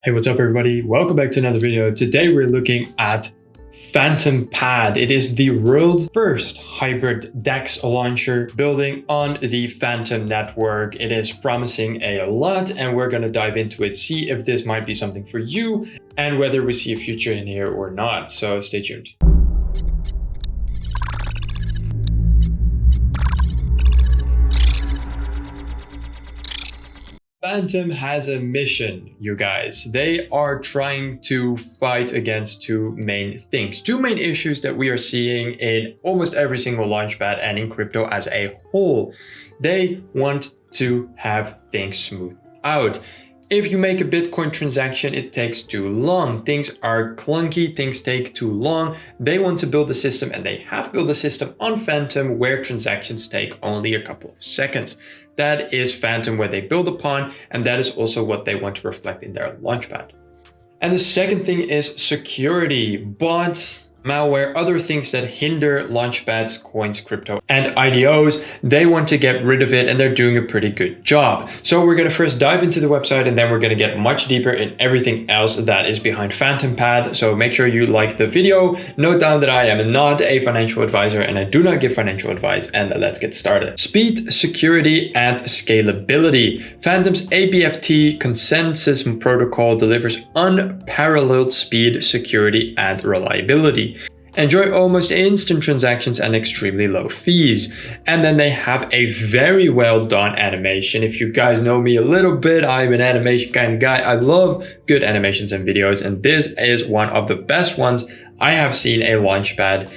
Hey, what's up everybody? Welcome back to another video. Today we're looking at Fantompad. It is the world's first hybrid DeX launcher building on the Fantom network. It is promising a lot and we're going to dive into it, see if this might be something for you and whether we see a future in here or not. So stay tuned. Fantom has a mission, you guys. They are trying to fight against two main things, two main issues that we are seeing in almost every single launchpad and in crypto as a whole. They want to have things smoothed out. If you make a Bitcoin transaction, it takes too long. Things are clunky, things take too long. They want to build a system, and they have built a system on Fantom where transactions take only a couple of seconds. That is Fantom where they build upon, and that is also what they want to reflect in their launchpad. And the second thing is security. Bots, malware, other things that hinder launchpads, coins, crypto, and IDOs, they want to get rid of it, and they're doing a pretty good job. So we're going to first dive into the website, and then we're going to get much deeper in everything else that is behind Fantompad. So make sure you like the video. Note down that I am not a financial advisor and I do not give financial advice, and let's get started. Speed, security, and scalability. Fantom's ABFT consensus protocol delivers unparalleled speed, security, and reliability. Enjoy almost instant transactions and extremely low fees. And then they have a very well done animation. If you guys know me a little bit, I'm an animation kind of guy. I love good animations and videos, and this is one of the best ones I have seen a launchpad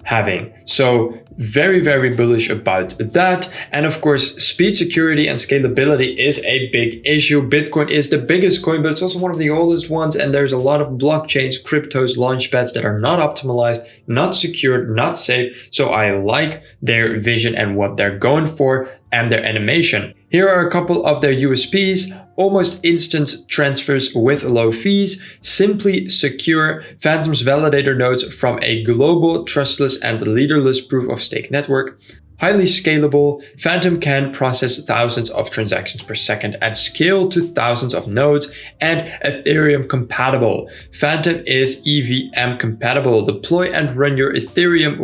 having. So very, very bullish about that. And of course, speed, security, and scalability is a big issue. Bitcoin is the biggest coin, but it's also one of the oldest ones. And there's a lot of blockchains, cryptos, launchpads that are not optimized, not secured, not safe. So I like their vision and what they're going for and their animation. Here are a couple of their USPs: almost instant transfers with low fees, simply secure, Fantom's validator nodes from a global, trustless, and leaderless proof of stake network, highly scalable, Fantom can process thousands of transactions per second and scale to thousands of nodes, and Ethereum compatible. Fantom is EVM compatible. Deploy and run your Ethereum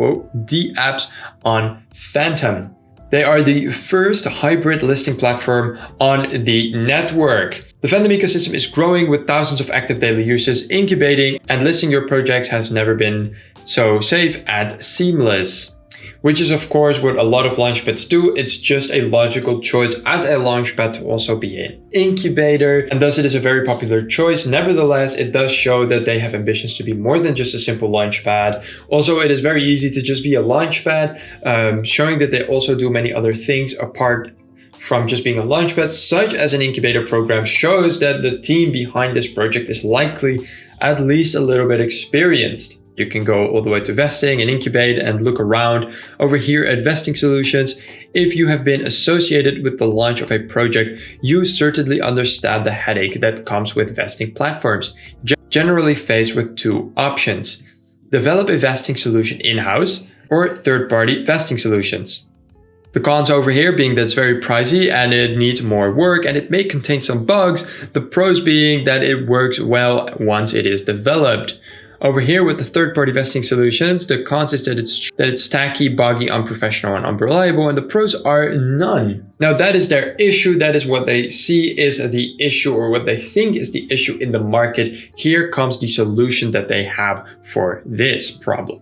dApps on Fantom. They are the first hybrid listing platform on the network. The Fantom ecosystem is growing with thousands of active daily users. Incubating and listing your projects has never been so safe and seamless, which is of course what a lot of launchpads do. It's just a logical choice as a launchpad to also be an incubator, and thus it is a very popular choice. Nevertheless, it does show that they have ambitions to be more than just a simple launchpad. Also, it is very easy to just be a launchpad, showing that they also do many other things apart from just being a launchpad, such as an incubator program, shows that the team behind this project is likely at least a little bit experienced. You can go all the way to vesting and incubate and look around over here at vesting solutions. If you have been associated with the launch of a project, you certainly understand the headache that comes with vesting platforms. Generally faced with two options: develop a vesting solution in-house or third-party vesting solutions. The cons over here being that it's very pricey and it needs more work and it may contain some bugs. The pros being that it works well once it is developed. Over here with the third-party vesting solutions, the cons is that it's tacky, buggy, unprofessional, and unreliable, and the pros are none. Now that is their issue. That is what they see is the issue, or what they think is the issue in the market. Here comes the solution that they have for this problem.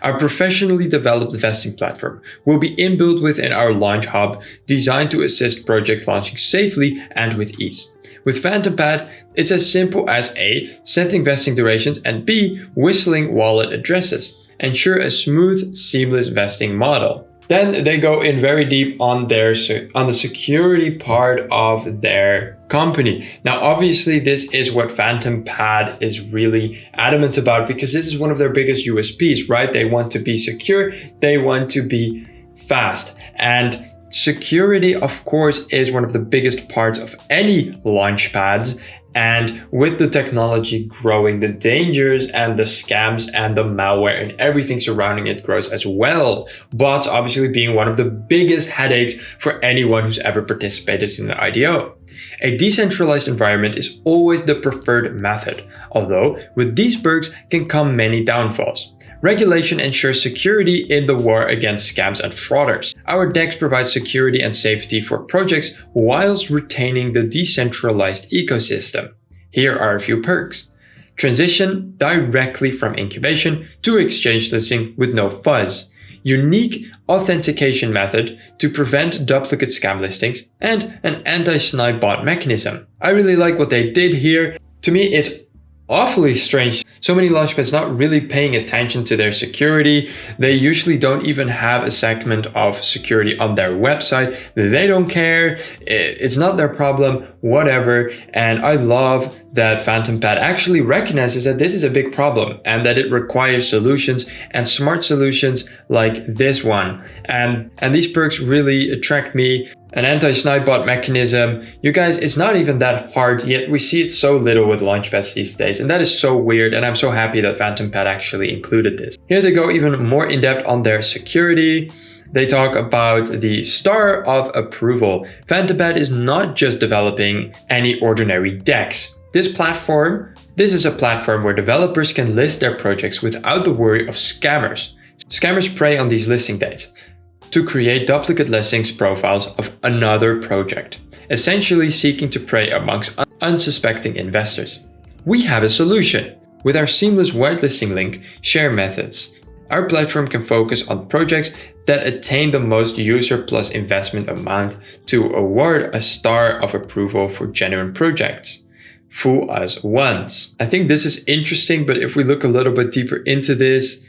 Our professionally developed vesting platform will be inbuilt within our launch hub, designed to assist projects launching safely and with ease. With Fantompad, it's as simple as A, setting vesting durations, and B, whistling wallet addresses. Ensure a smooth, seamless vesting model. Then they go in very deep on the security part of their company. Now, obviously, this is what Fantompad is really adamant about, because this is one of their biggest USPs, right? They want to be secure, they want to be fast, and Security, of course, is one of the biggest parts of any launchpads. And with the technology growing, the dangers and the scams and the malware and everything surrounding it grows as well. Bots obviously being one of the biggest headaches for anyone who's ever participated in an IDO. A decentralized environment is always the preferred method, although with these perks can come many downfalls. Regulation ensures security in the war against scams and frauders. Our DEX provides security and safety for projects whilst retaining the decentralized ecosystem. Here are a few perks. Transition directly from incubation to exchange listing with no fuzz. Unique authentication method to prevent duplicate scam listings, and an anti-snipe bot mechanism. I really like what they did here. To me, it's awfully strange. So many launchpads not really paying attention to their security. They usually don't even have a segment of security on their website. They don't care. It's not their problem, whatever. And I love that Fantompad actually recognizes that this is a big problem and that it requires solutions and smart solutions like this one. And these perks really attract me. An anti-snipe bot mechanism. You guys, it's not even that hard, yet we see it so little with launchpads these days. And that is so weird. And I'm so happy that Fantompad actually included this. Here they go even more in depth on their security. They talk about the star of approval. Fantompad is not just developing any ordinary DEX. This is a platform where developers can list their projects without the worry of scammers. Scammers prey on these listing dates to create duplicate listings profiles of another project, essentially seeking to prey amongst unsuspecting investors. We have a solution. With our seamless whitelisting link, share methods, our platform can focus on projects that attain the most user plus investment amount to award a star of approval for genuine projects. Fool us once. I think this is interesting, but if we look a little bit deeper into this,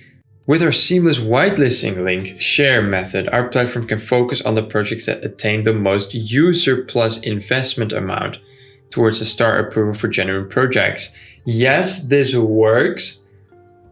with our seamless whitelisting link share method, our platform can focus on the projects that attain the most user plus investment amount towards the star approval for genuine projects. Yes, this works.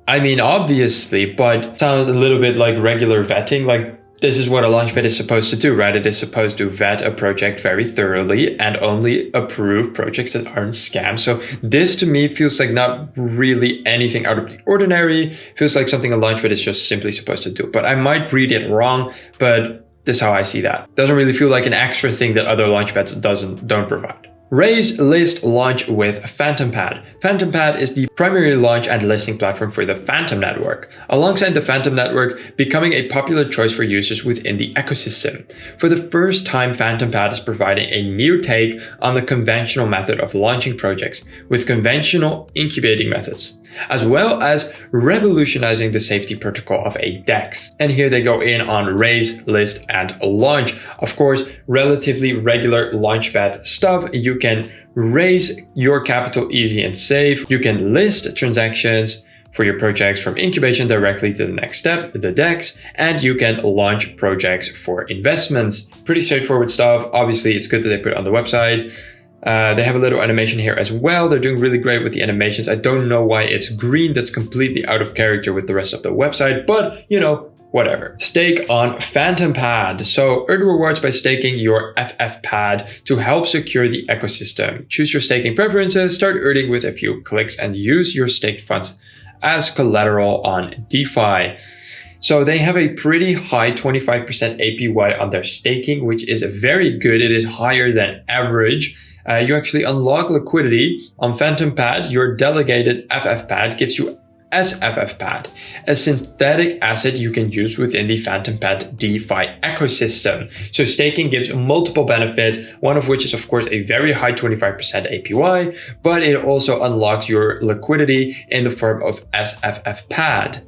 I mean, obviously, but it sounds a little bit like regular vetting. Like, this is what a launchpad is supposed to do, right? It is supposed to vet a project very thoroughly and only approve projects that aren't scams. So this to me feels like not really anything out of the ordinary. Feels like something a launchpad is just simply supposed to do. But I might read it wrong, but this is how I see that. Doesn't really feel like an extra thing that other launchpads don't provide. Raise, list, launch with Fantompad. Fantompad is the primary launch and listing platform for the Fantom network, alongside the Fantom network becoming a popular choice for users within the ecosystem. For the first time, Fantompad is providing a new take on the conventional method of launching projects with conventional incubating methods, as well as revolutionizing the safety protocol of a DEX. And here they go in on raise, list, and launch. Of course, relatively regular launchpad stuff. You can raise your capital easy and safe. You can list transactions for your projects from incubation directly to the next step, the DEX, and you can launch projects for investments. Pretty straightforward stuff. Obviously, it's good that they put it on the website. They have a little animation here as well. They're doing really great with the animations. I don't know why it's green. That's completely out of character with the rest of the website, but you know, whatever. Stake on Fantompad. So earn rewards by staking your FFpad to help secure the ecosystem. Choose your staking preferences, start earning with a few clicks, and use your staked funds as collateral on DeFi. So they have a pretty high 25% APY on their staking, which is very good. It is higher than average. You actually unlock liquidity on Fantompad. Your delegated FFpad gives you SFFpad, a synthetic asset you can use within the Fantompad DeFi ecosystem. So staking gives multiple benefits, one of which is of course a very high 25% APY, but it also unlocks your liquidity in the form of SFFpad.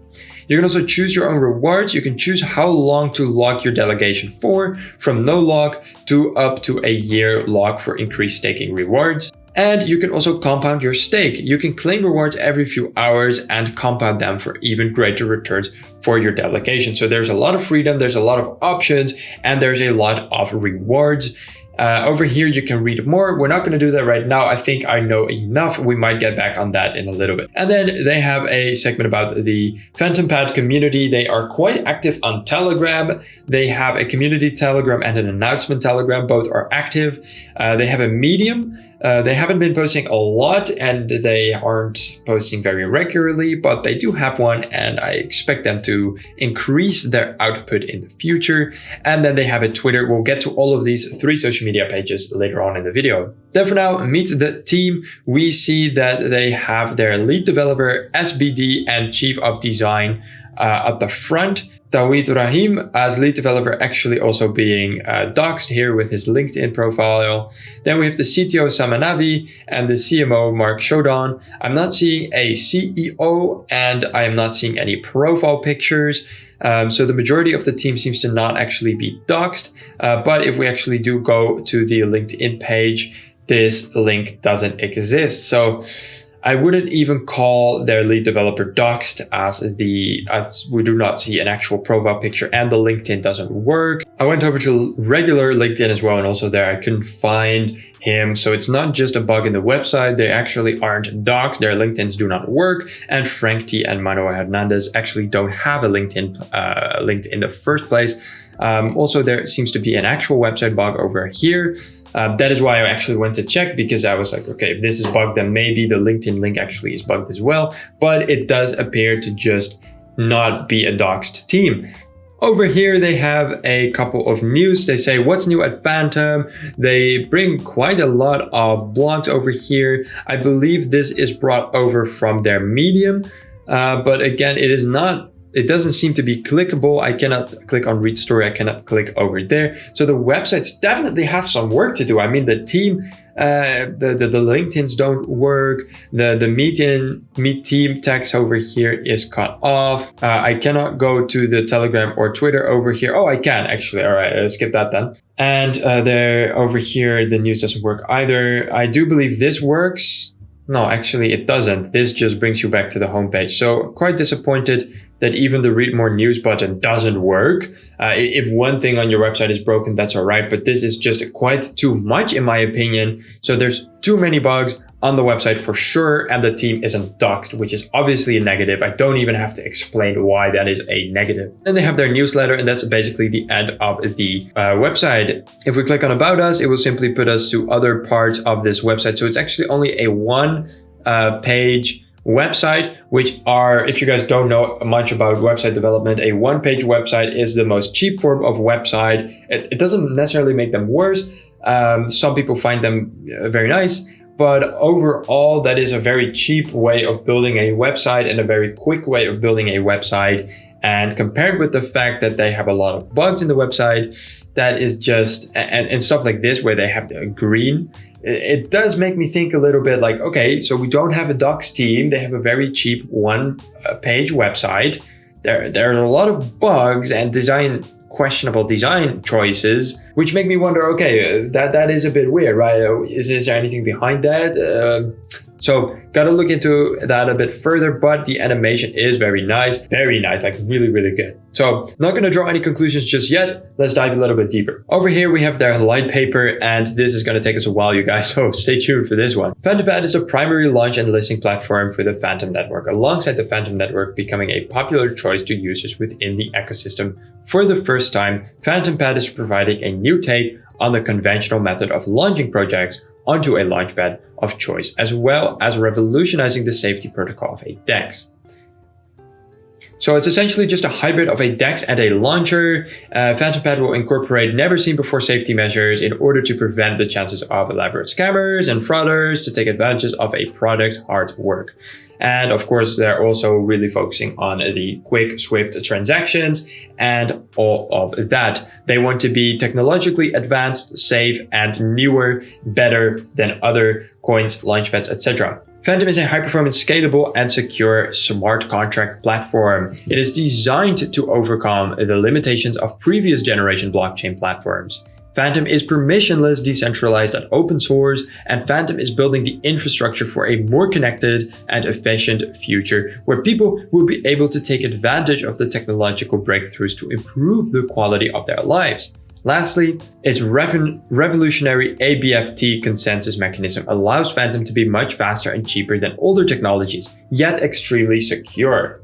You can also choose your own rewards. You can choose how long to lock your delegation for, from no lock to up to a year lock for increased staking rewards. And you can also compound your stake. You can claim rewards every few hours and compound them for even greater returns for your delegation. So there's a lot of freedom, there's a lot of options, and there's a lot of rewards. Over here, you can read more. We're not going to do that right now. I think I know enough. We might get back on that in a little bit. And then they have a segment about the Fantompad community. They are quite active on Telegram. They have a community Telegram and an announcement Telegram. Both are active. They have a Medium. They haven't been posting a lot and they aren't posting very regularly, but they do have one and I expect them to increase their output in the future. And then they have a Twitter. We'll get to all of these 3 social media pages later on in the video. Then for now, meet the team. We see that they have their lead developer, SBD, and chief of design at the front. Tawhid Rahim as lead developer actually also being doxed here with his LinkedIn profile. Then we have the CTO Samanavi and the CMO Mark Shodan. I'm not seeing a CEO and I am not seeing any profile pictures. So the majority of the team seems to not actually be doxed. But if we actually do go to the LinkedIn page, this link doesn't exist. So I wouldn't even call their lead developer doxed as we do not see an actual profile picture and the LinkedIn doesn't work. I went over to regular LinkedIn as well and also there I couldn't find him. So it's not just a bug in the website. They actually aren't doxed. Their LinkedIns do not work. And Frank T and Manuel Hernandez actually don't have a LinkedIn linked in the first place. Also, there seems to be an actual website bug over here. That is why I actually went to check because I was like, okay, if this is bugged, then maybe the LinkedIn link actually is bugged as well. But it does appear to just not be a doxed team. Over here, they have a couple of news. They say, what's new at Fantom? They bring quite a lot of blogs over here. I believe this is brought over from their Medium. But again, it doesn't seem to be clickable. I cannot click on read story. I cannot click over there. So the websites definitely have some work to do. I mean, the team, the LinkedIns don't work. The meet team text over here is cut off. I cannot go to the Telegram or Twitter over here. Oh, I can actually. All right, I'll skip that then. And there over here, the news doesn't work either. I do believe this works. No, actually it doesn't. This just brings you back to the homepage. So quite disappointed that even the read more news button doesn't work. If one thing on your website is broken, that's all right. But this is just quite too much in my opinion. So there's too many bugs on the website for sure. And the team isn't doxed, which is obviously a negative. I don't even have to explain why that is a negative. Then they have their newsletter and that's basically the end of the website. If we click on About Us, it will simply put us to other parts of this website. So it's actually only a one-page website, which are, if you guys don't know much about website development, a one-page website is the most cheap form of website. It doesn't necessarily make them worse. Some people find them very nice, but overall, that is a very cheap way of building a website and a very quick way of building a website. And compared with the fact that they have a lot of bugs in the website, that is just, and stuff like this where they have the green, it does make me think a little bit like, okay, so we don't have a docs team. They have a very cheap one-page website. There's a lot of bugs and questionable design choices, which make me wonder, okay, that is a bit weird, right? Is there anything behind that? So gotta look into that a bit further, but the animation is very nice, like really, really good. So not gonna draw any conclusions just yet. Let's dive a little bit deeper. Over here, we have their light paper, and this is gonna take us a while, you guys, so stay tuned for this one. Fantompad is the primary launch and listing platform for the Fantom network, alongside the Fantom network becoming a popular choice to users within the ecosystem. For the first time, Fantompad is providing a new take on the conventional method of launching projects onto a launchpad of choice, as well as revolutionizing the safety protocol of a DEX. So it's essentially just a hybrid of a DEX and a launcher. Fantompad will incorporate never-seen-before safety measures in order to prevent the chances of elaborate scammers and frauders to take advantage of a product's hard work. And of course, they're also really focusing on the quick, swift transactions and all of that. They want to be technologically advanced, safe, and newer, better than other coins, launchpads, etc. Fantom is a high-performance, scalable, and secure smart contract platform. It is designed to overcome the limitations of previous generation blockchain platforms. Fantom is permissionless, decentralized, and open source, and Fantom is building the infrastructure for a more connected and efficient future where people will be able to take advantage of the technological breakthroughs to improve the quality of their lives. Lastly, its revolutionary ABFT consensus mechanism allows Fantom to be much faster and cheaper than older technologies, yet extremely secure.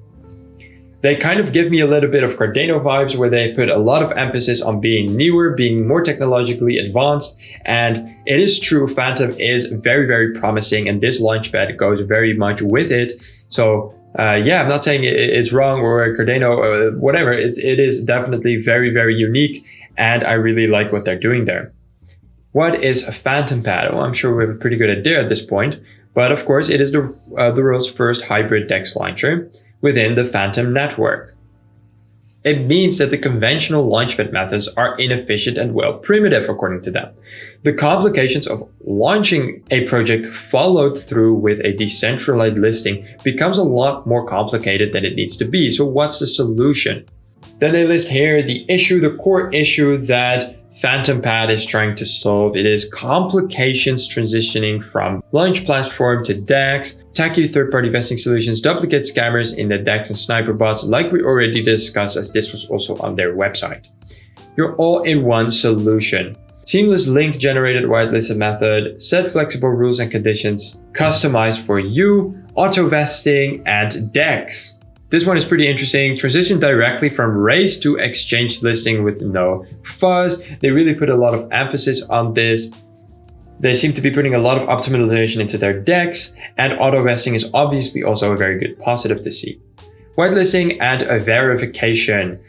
They kind of give me a little bit of Cardano vibes, where they put a lot of emphasis on being newer, being more technologically advanced. And it is true, Fantom is very, very promising, and this launchpad goes very much with it. So yeah, I'm not saying it's wrong or Cardano or whatever. It is definitely very, very unique, and I really like what they're doing there. What is a Fantompad? Well, I'm sure we have a pretty good idea at this point, but of course it is the world's first hybrid DEX launcher within the Fantom network. It means that the conventional launchpad methods are inefficient and well primitive, according to them. The complications of launching a project followed through with a decentralized listing becomes a lot more complicated than it needs to be. So what's the solution? Then they list here the core issue that Fantompad is trying to solve. It is complications transitioning from launch platform to DEX, tacky third-party vesting solutions, duplicate scammers in the DEX, and sniper bots, like we already discussed, as this was also on their website. Your all-in-one solution. Seamless link generated whitelisted method, set flexible rules and conditions, customized for you, auto vesting, and DEX. This one is pretty interesting. Transition directly from raise to exchange listing with no fuzz. They really put a lot of emphasis on this. They seem to be putting a lot of optimization into their DEX, and auto vesting is obviously also a very good positive to see. Whitelisting and a verification.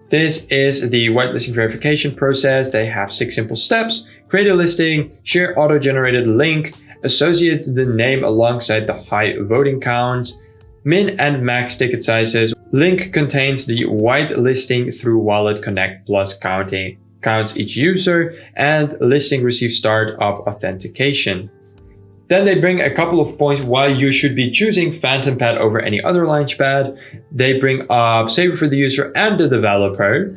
This is the whitelisting verification process. They have 6 simple steps. Create a listing, share auto-generated link, associate the name alongside the high voting counts, min and max ticket sizes. Link contains the whitelisting through Wallet Connect plus counts each user, and listing receives start of authentication. Then they bring a couple of points why you should be choosing Fantompad over any other launchpad. They bring up safer for the user and the developer.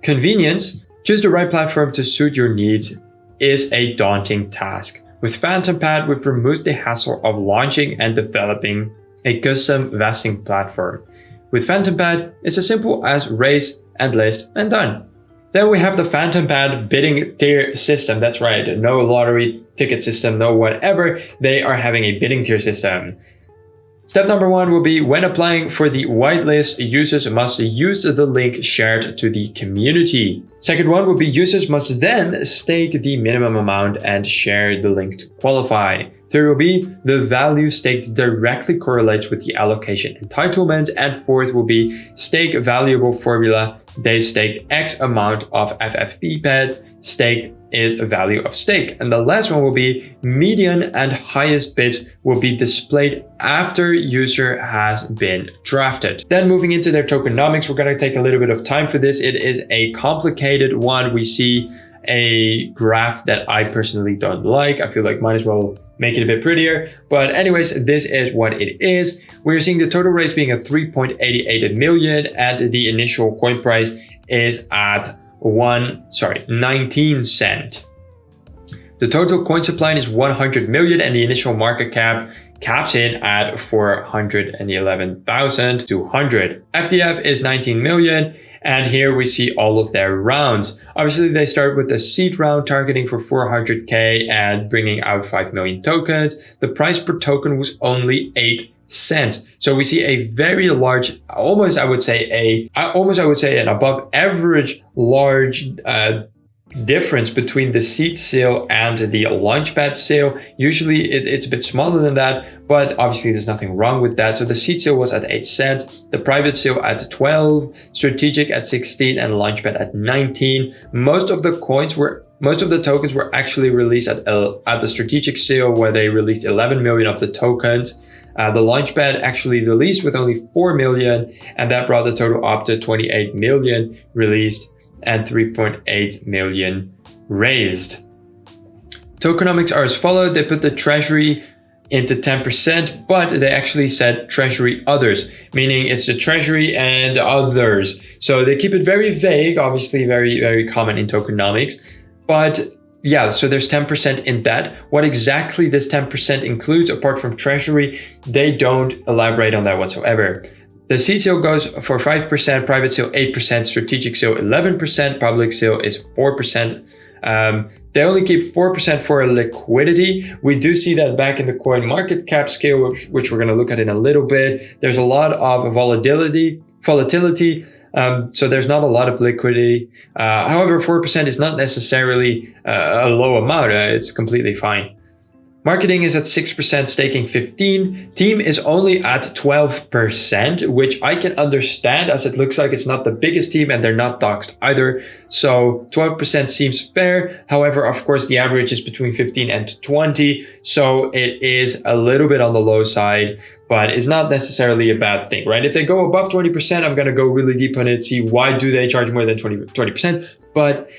Convenience. Choose the right platform to suit your needs is a daunting task. With Fantompad, we've removed the hassle of launching and developing a custom vesting platform. With Fantompad, it's as simple as raise and list and done. Then we have the Fantompad bidding tier system. That's right, no lottery ticket system, no whatever. They are having a bidding tier system. Step number 1 will be when applying for the whitelist, users must use the link shared to the community. Second one will be users must then stake the minimum amount and share the link to qualify. Third will be the value staked directly correlates with the allocation entitlement. And fourth will be stake valuable formula. They staked X amount of FFP-PED, staked is a value of stake. And the last one will be median and highest bids will be displayed after user has been drafted. Then moving into their tokenomics, we're going to take a little bit of time for this. It is a complicated one. We see a graph that I personally don't like. I feel like might as well make it a bit prettier. But anyways, this is what it is. We're seeing the total raise being at 3.88 million, and the initial coin price is at 19 cent. The total coin supply is 100 million, and the initial market cap caps in at 411,200. FDF is 19 million. And here we see all of their rounds. Obviously, they start with a seed round targeting for 400K and bringing out 5 million tokens. The price per token was only 8 cents. So we see a very large, almost I would say an above average large difference between the seed sale and the launchpad sale. Usually it's a bit smaller than that, but obviously there's nothing wrong with that. So the seed sale was at 8 cents, the private sale at 12, strategic at 16, and launchpad at 19. Most of the tokens were actually released at the strategic sale, where they released 11 million of the tokens. The launchpad actually released with only 4 million, and that brought the total up to 28 million released and 3.8 million raised. Tokenomics are as followed. They put the treasury into 10%, but they actually said treasury others, meaning it's the treasury and others. So they keep it very vague, obviously very, very common in tokenomics. But yeah, so there's 10% in that. What exactly this 10% includes apart from treasury, they don't elaborate on that whatsoever. The seed sale goes for 5%, private sale 8%, strategic sale 11%, public sale is 4%. They only keep 4% for liquidity. We do see that back in the coin market cap scale, which we're going to look at in a little bit. There's a lot of volatility. So there's not a lot of liquidity. However, 4% is not necessarily a low amount. It's completely fine. Marketing is at 6%, staking 15%. Team is only at 12%, which I can understand as it looks like it's not the biggest team and they're not doxed either. So 12% seems fair. However, of course, the average is between 15 and 20. So it is a little bit on the low side, but it's not necessarily a bad thing, right? If they go above 20%, I'm going to go really deep on it, see why do they charge more than 20%. But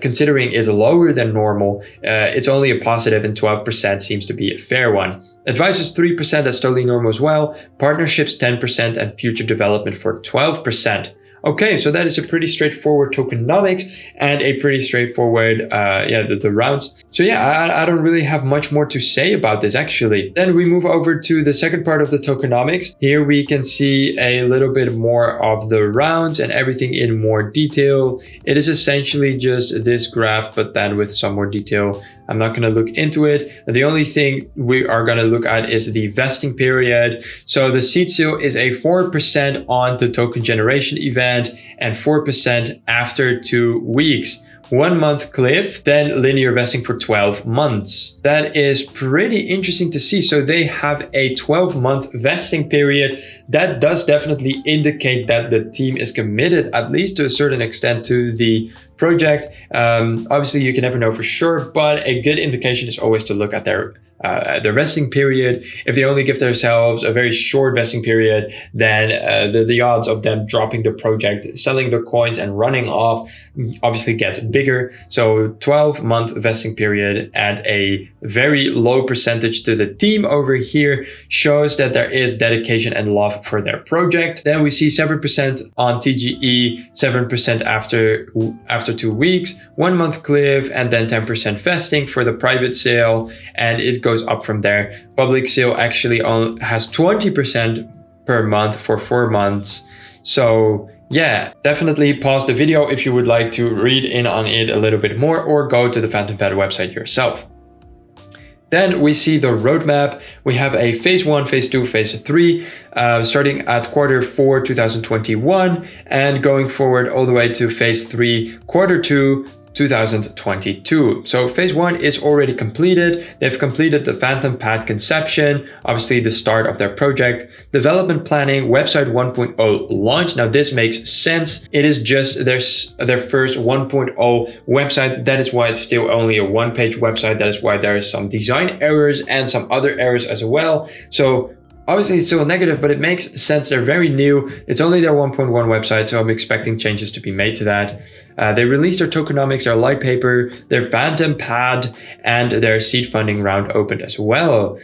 considering it's lower than normal, it's only a positive, and 12% seems to be a fair one. Advice is 3%, that's totally normal as well. Partnerships 10% and future development for 12%. Okay, so that is a pretty straightforward tokenomics and a pretty straightforward, the rounds. So yeah, I don't really have much more to say about this actually. Then we move over to the second part of the tokenomics. Here we can see a little bit more of the rounds and everything in more detail. It is essentially just this graph, but then with some more detail. I'm not going to look into it. The only thing we are going to look at is the vesting period. So the seed sale is a 4% on the token generation event and 4% after 2 weeks. 1 month cliff, then linear vesting for 12 months. That is pretty interesting to see. So they have a 12-month vesting period. That does definitely indicate that the team is committed, at least to a certain extent, to the project. Obviously, you can never know for sure, but a good indication is always to look at their vesting period. If they only give themselves a very short vesting period, then the odds of them dropping the project, selling the coins and running off obviously gets bigger. So 12-month vesting period and a very low percentage to the team over here shows that there is dedication and love for their project. Then we see 7% on TGE, 7% after 2 weeks, 1 month cliff, and then 10% vesting for the private sale, and it goes up from there. Public sale actually has 20% per month for 4 months. So yeah, definitely pause the video if you would like to read in on it a little bit more, or go to the Fantompad website yourself. Then we see the roadmap. We have a phase 1, phase 2, phase 3, starting at Q4 2021 and going forward all the way to phase 3, Q2 2022. So phase 1 is already completed. They've completed the Fantompad conception, obviously the start of their project, development planning, website 1.0 launch. Now this makes sense. It is just their first 1.0 website. That is why it's still only a one-page website. That is why there is some design errors and some other errors as well. So obviously it's still negative, but it makes sense. They're very new. It's only their 1.1 website, so I'm expecting changes to be made to that. They released their tokenomics, their light paper, their Fantompad, and their seed funding round opened as well.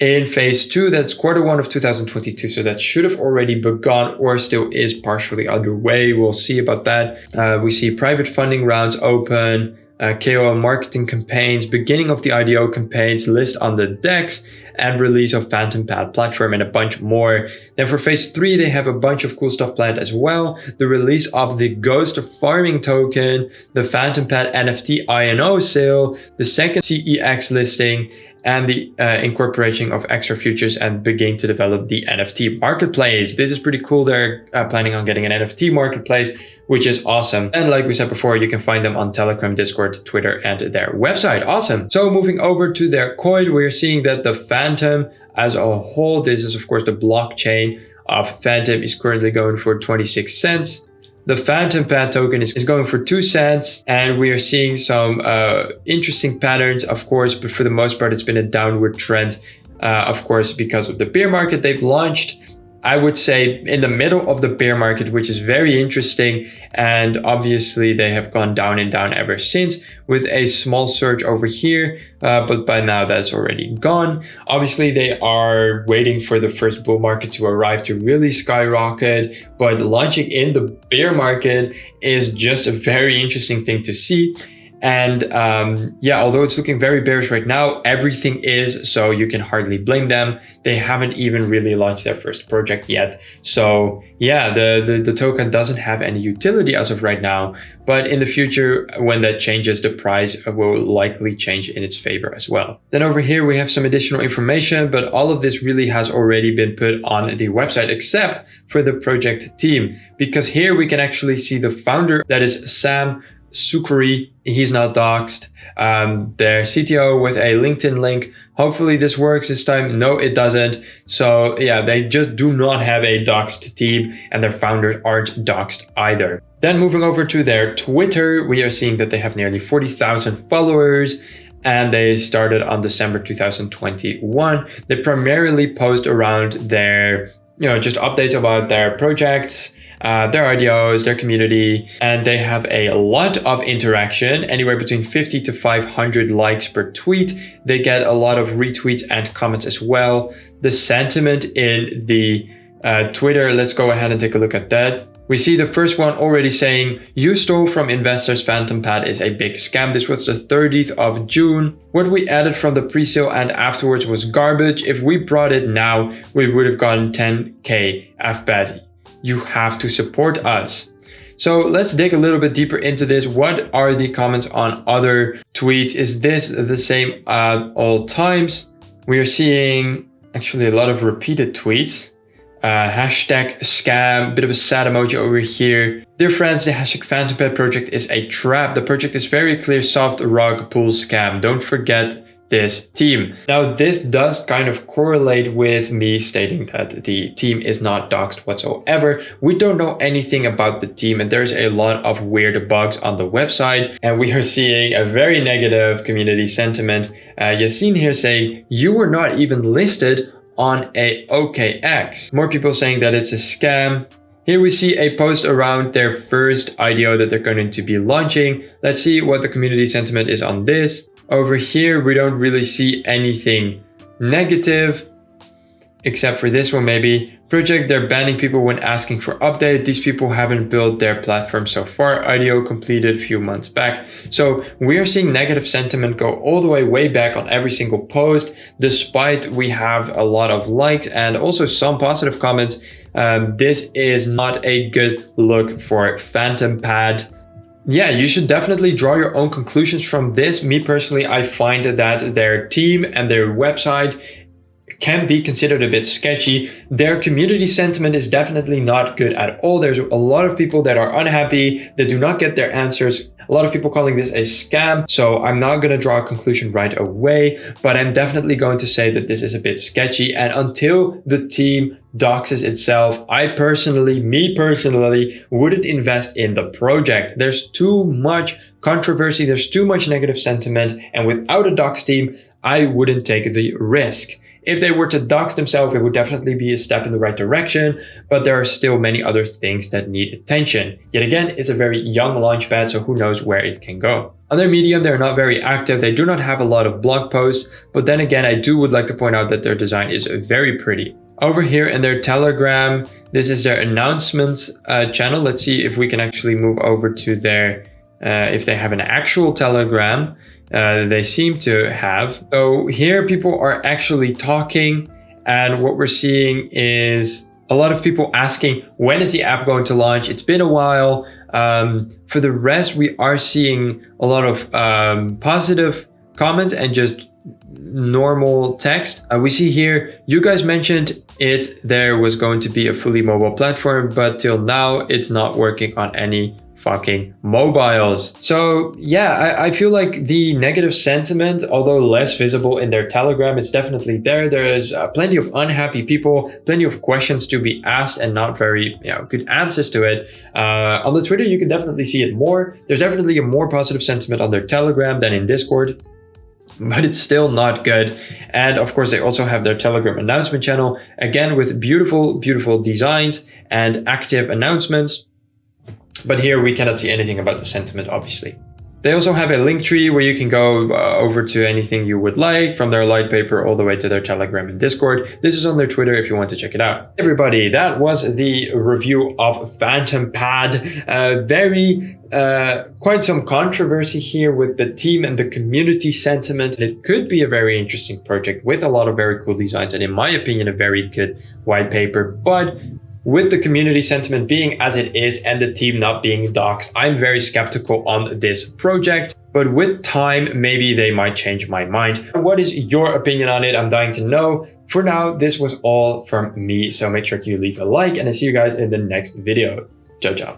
In phase 2, that's Q1 of 2022, so that should have already begun or still is partially underway. We'll see about that. We see private funding rounds open, KOL marketing campaigns, beginning of the IDO campaigns, list on the DEX, and release of Fantompad platform, and a bunch more. Then for phase 3, they have a bunch of cool stuff planned as well. The release of the Ghost Farming token, the Fantompad NFT INO sale, the second CEX listing, and the incorporation of extra futures, and begin to develop the NFT marketplace. This is pretty cool. They're planning on getting an NFT marketplace, which is awesome. And like we said before, you can find them on Telegram, Discord, Twitter, and their website. Awesome. So moving over to their coin, we're seeing that the Fantom as a whole, this is of course the blockchain of Fantom, is currently going for 26 cents. The Fantompad token is going for 2 cents, and we are seeing some interesting patterns, of course, but for the most part, it's been a downward trend, of course, because of the bear market they've launched. I would say in the middle of the bear market, which is very interesting. And obviously they have gone down and down ever since, with a small surge over here. But by now that's already gone. Obviously they are waiting for the first bull market to arrive to really skyrocket. But launching in the bear market is just a very interesting thing to see. And yeah, although it's looking very bearish right now, everything is, so you can hardly blame them. They haven't even really launched their first project yet. So yeah, the token doesn't have any utility as of right now, but in the future, when that changes, the price will likely change in its favor as well. Then over here, we have some additional information, but all of this really has already been put on the website, except for the project team, because here we can actually see the founder, that is Sam Sukri. He's not doxed. Their CTO with a LinkedIn link. Hopefully this works this time. No, it doesn't. So yeah, they just do not have a doxed team, and their founders aren't doxed either. Then moving over to their Twitter, we are seeing that they have nearly 40,000 followers, and they started on December 2021. They primarily post around their, just updates about their projects, their IDOs, their community, and they have a lot of interaction, anywhere between 50 to 500 likes per tweet. They get a lot of retweets and comments as well. The sentiment in the Twitter, let's go ahead and take a look at that. We see the first one already saying, "You stole from investors, Fantompad is a big scam." This was the 30th of June. What we added from the pre-sale and afterwards was garbage. If we brought it now, we would have gotten 10K FBAT. You have to support us. So let's dig a little bit deeper into this. What are the comments on other tweets? Is this the same at all times? We are seeing actually a lot of repeated tweets. Hashtag scam, bit of a sad emoji over here. Dear friends, the hashtag Fantompad project is a trap. The project is very clear soft rug pull scam. Don't forget this team. Now, this does kind of correlate with me stating that the team is not doxed whatsoever. We don't know anything about the team, and there's a lot of weird bugs on the website, and we are seeing a very negative community sentiment. Yassine here saying, "You were not even listed on a OKX." More people saying that it's a scam. Here we see a post around their first IDO that they're going to be launching. Let's see what the community sentiment is on this. Over here, we don't really see anything negative, except for this one maybe. Project, they're banning people when asking for update. These people haven't built their platform so far. IDO completed a few months back. So we are seeing negative sentiment go all the way back on every single post, despite we have a lot of likes and also some positive comments. This is not a good look for Fantompad. Yeah, you should definitely draw your own conclusions from this. Me personally, I find that their team and their website can be considered a bit sketchy. Their community sentiment is definitely not good at all. There's a lot of people that are unhappy, that do not get their answers. A lot of people calling this a scam. So I'm not going to draw a conclusion right away, but I'm definitely going to say that this is a bit sketchy. And until the team doxes itself, me personally, wouldn't invest in the project. There's too much controversy. There's too much negative sentiment. And without a dox team, I wouldn't take the risk. If they were to dox themselves, it would definitely be a step in the right direction, but there are still many other things that need attention. Yet again, it's a very young launchpad, so who knows where it can go. On their Medium, they're not very active. They do not have a lot of blog posts, but then again, I would like to point out that their design is very pretty. Over here in their Telegram, this is their announcements channel. Let's see if we can actually move over to their, if they have an actual Telegram. They seem to have. So here people are actually talking, and what we're seeing is a lot of people asking, when is the app going to launch? It's been a while. For the rest, we are seeing a lot of positive comments and just normal text. We see here, you guys mentioned there was going to be a fully mobile platform, but till now it's not working on any fucking mobiles. So yeah, I feel like the negative sentiment, although less visible in their Telegram, it's definitely there. There's plenty of unhappy people, plenty of questions to be asked and not very good answers to it. On the Twitter, you can definitely see it more. There's definitely a more positive sentiment on their Telegram than in Discord, but it's still not good. And of course, they also have their Telegram announcement channel, again with beautiful, beautiful designs and active announcements. But here we cannot see anything about the sentiment, obviously. They also have a link tree where you can go over to anything you would like, from their light paper all the way to their Telegram and Discord. This is on their Twitter if you want to check it out. Everybody, that was the review of Fantompad. Quite some controversy here with the team and the community sentiment. It could be a very interesting project with a lot of very cool designs and, in my opinion, a very good white paper. But with the community sentiment being as it is and the team not being doxxed, I'm very skeptical on this project. But with time, maybe they might change my mind. What is your opinion on it? I'm dying to know. For now, this was all from me. So make sure to leave a like, and I see you guys in the next video. Ciao, ciao.